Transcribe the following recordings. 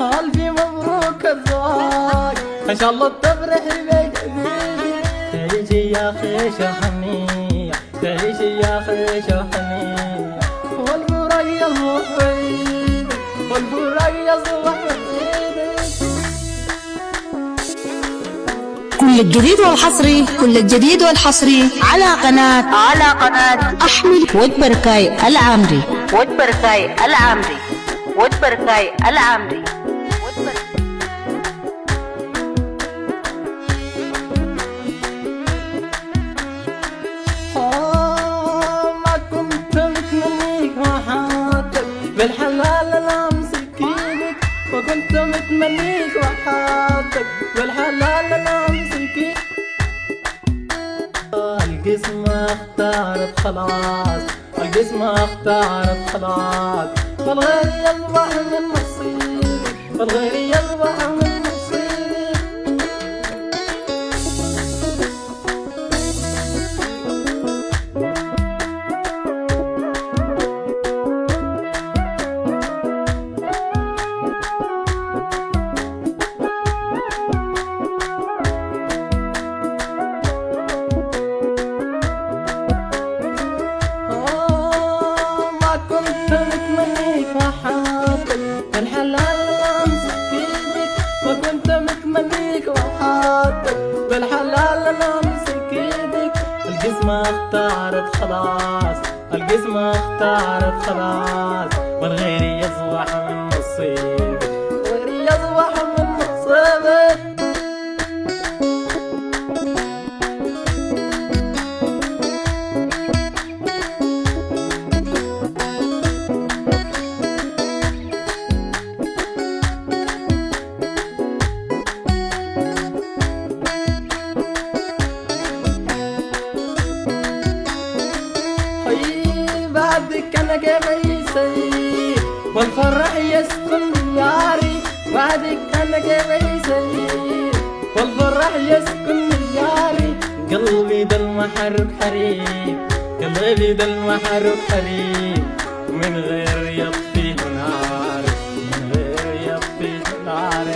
ألف مبروك الزواج، إن شاء الله تفرحي بجديدك. تعيشي يا خيشة هنية، تعيشي يا خيشة هنية، والفرح يصبح بعيدك، والفرح يصبح بعيدك. كل الجديد والحصري، كل الجديد والحصري على قناة أحمد ودبركاي العامري. ما كنت متمنيك وحياتك، بالحلال انا امسك ايدك. ما كنت متمنيك وحياتك، بالحلال انا امسك ايدك. القسمة اختارت خلاص، القسمة اختارت خلاص، فالغير يصبح من نصيبك، فالغير يصبح من نصيبك. ما كنت متمنيك وحياتك، بالحلال انا امسك ايدك. القسمة اختارت خلاص، القسمة اختارت خلاص، والغير يصبح من نصيبك، والغير يصبح من نصيبك. بعدك انا كيف يصير والفرح يسكن دياري، بعدك انا كيف يصير والفرح يسكن دياري. قلبي ده المحرك حريق، قلبي ده المحرك حريق، من غير يطفي نار، من غير يطفي نار.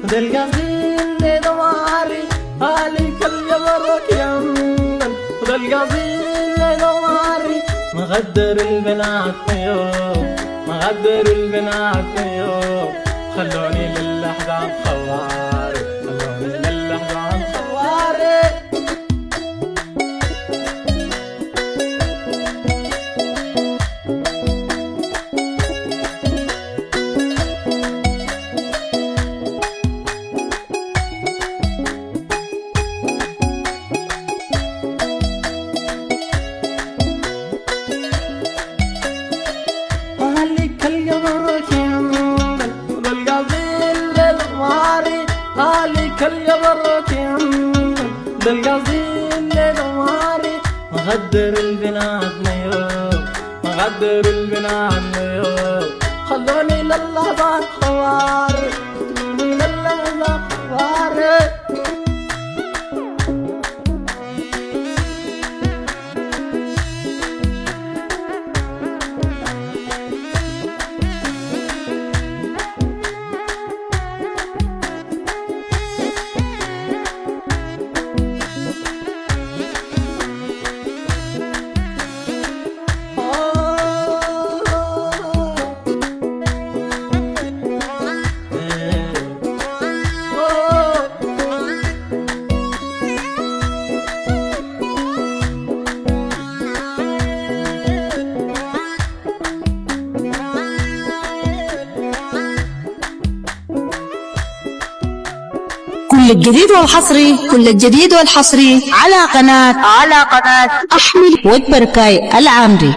ده القصيد ده دواري، عليك الجبرك يمن، ده القصيد ده دواري. مغدر البنات يوم، مغدر البنات يوم، خلوني للأحزان خواري، خلوني للأحزان خواري. عليك الجبرك يمن، ده القصيد ده دواري. مغدر البنات يوم، مغدر البنات يوم، خلوني للحظات خواري، خلوني للحظات خواري. كل الجديد والحصري، كل الجديد والحصري على قناة أحمد ودبركاي العامري.